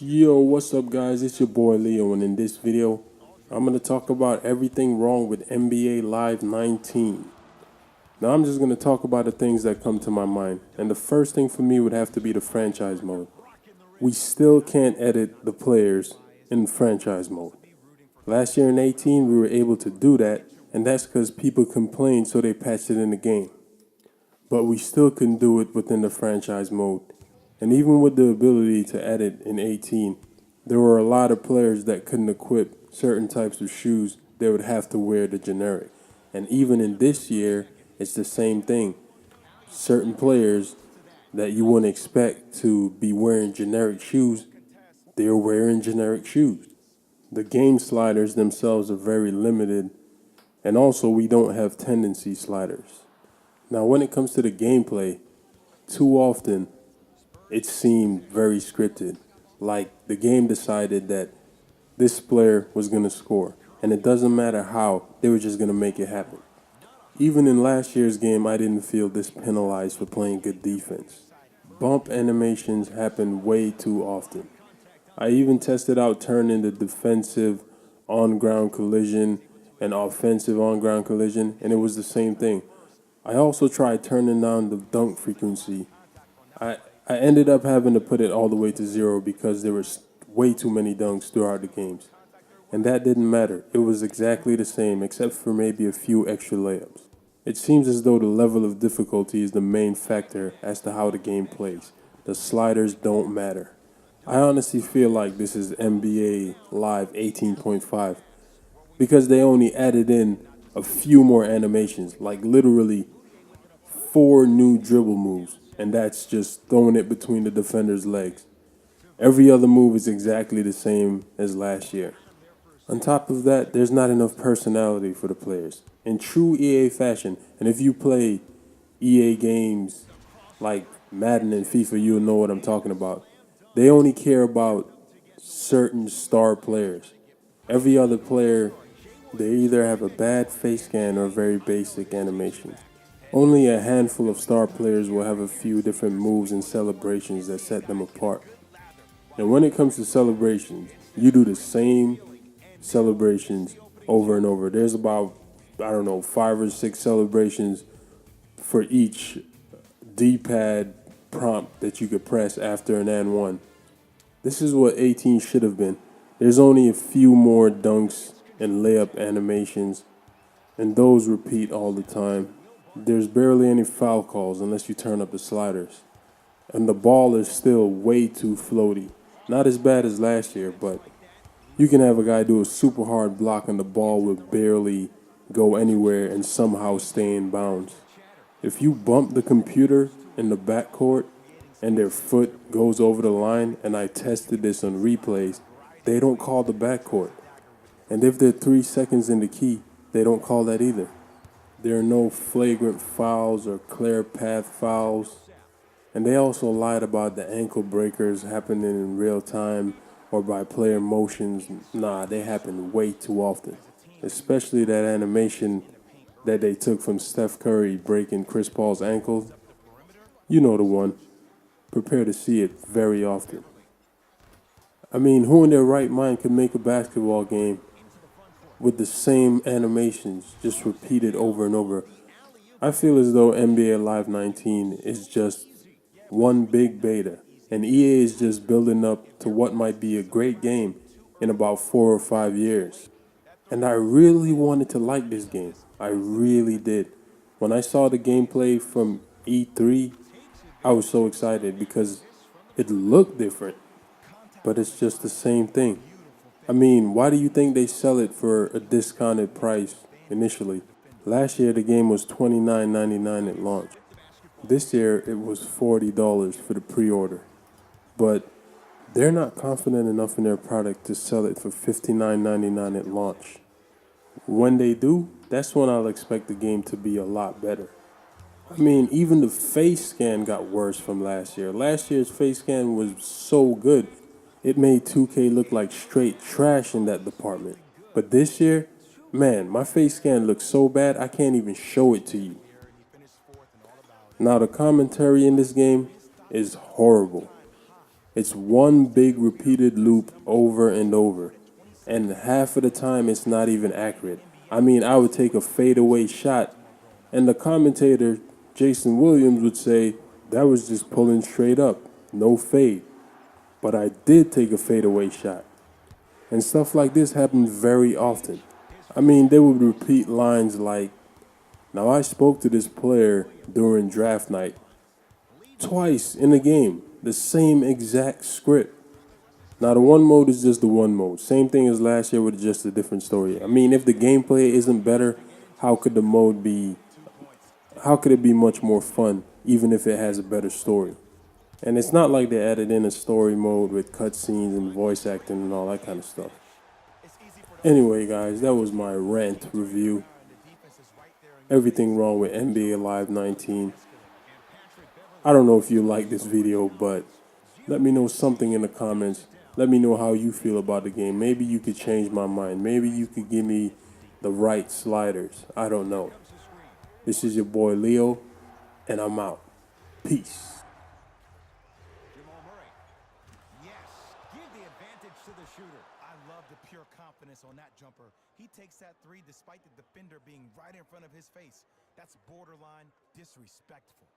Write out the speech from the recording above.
Yo, what's up guys? It's your boy Leo, and in this video, I'm going to talk about everything wrong with NBA Live 19. Now I'm just going to talk about the things that come to my mind, and the first thing for me would have to be the franchise mode. We still can't edit the players in franchise mode. Last year in 18, we were able to do that, and that's because people complained, so they patched it in the game. But we still couldn't do it within the franchise mode. And even with the ability to edit in 18, there were a lot of players that couldn't equip certain types of shoes. They would have to wear the generic. And even in this year, it's the same thing. Certain players that you wouldn't expect to be wearing generic shoes, they're wearing generic shoes. The game sliders themselves are very limited, and also we don't have tendency sliders. Now, when it comes to the gameplay, too often it seemed very scripted. Like the game decided that this player was going to score, and it doesn't matter how, they were just going to make it happen. Even in last year's game, I didn't feel this penalized for playing good defense. Bump animations happen way too often. I even tested out turning the defensive on-ground collision and offensive on-ground collision, and it was the same thing. I also tried turning down the dunk frequency. I ended up having to put it all the way to 0 because there was way too many dunks throughout the games. And that didn't matter. It was exactly the same, except for maybe a few extra layups. It seems as though the level of difficulty is the main factor as to how the game plays. The sliders don't matter. I honestly feel like this is NBA Live 18.5 because they only added in a few more animations, like literally 4 new dribble moves, and that's just throwing it between the defender's legs. Every other move is exactly the same as last year. On top of that, there's not enough personality for the players. In true EA fashion, and if you play EA games like Madden and FIFA, you'll know what I'm talking about. They only care about certain star players. Every other player, they either have a bad face scan or very basic animation. Only a handful of star players will have a few different moves and celebrations that set them apart. And when it comes to celebrations, you do the same celebrations over and over. There's about, 5 or 6 celebrations for each D-pad prompt that you could press after an and one. This is what 18 should have been. There's only a few more dunks and layup animations, and those repeat all the time. There's barely any foul calls unless you turn up the sliders. And the ball is still way too floaty. Not as bad as last year, but you can have a guy do a super hard block and the ball will barely go anywhere and somehow stay in bounds. If you bump the computer in the backcourt and their foot goes over the line, and I tested this on replays, they don't call the backcourt. And if they're 3 seconds in the key, they don't call that either. There are no flagrant fouls or clear path fouls. And they also lied about the ankle breakers happening in real time or by player motions. Nah, they happen way too often. Especially that animation that they took from Steph Curry breaking Chris Paul's ankle. You know the one. Prepare to see it very often. I mean, who in their right mind could make a basketball game with the same animations just repeated over and over? I feel as though NBA Live 19 is just one big beta, and EA is just building up to what might be a great game in about 4 or 5 years. And I really wanted to like this game. I really did. When I saw the gameplay from E3, I was so excited because it looked different, but it's just the same thing. I mean, why do you think they sell it for a discounted price initially? Last year, the game was $29.99 at launch. This year, it was $40 for the pre-order. But they're not confident enough in their product to sell it for $59.99 at launch. When they do, that's when I'll expect the game to be a lot better. I mean, even the face scan got worse from last year. Last year's face scan was so good, it made 2K look like straight trash in that department. But this year, man, my face scan looks so bad I can't even show it to you. Now the commentary in this game is horrible. It's one big repeated loop over and over. And half of the time it's not even accurate. I mean, I would take a fadeaway shot, and the commentator, Jason Williams, would say, that was just pulling straight up, no fade. But I did take a fadeaway shot. And stuff like this happened very often. I mean, they would repeat lines like, now I spoke to this player during draft night twice in a game, the same exact script. Now, the one mode is just the one mode. Same thing as last year with just a different story. I mean, if the gameplay isn't better, how could the mode be, how could it be much more fun, even if it has a better story? And it's not like they added in a story mode with cutscenes and voice acting and all that kind of stuff. Anyway, guys, that was my rant review. Everything wrong with NBA Live 19. I don't know if you like this video, but let me know something in the comments. Let me know how you feel about the game. Maybe you could change my mind. Maybe you could give me the right sliders. I don't know. This is your boy Leo, and I'm out. Peace. Give the advantage to the shooter. I love the pure confidence on that jumper. He takes that three despite the defender being right in front of his face. That's borderline disrespectful.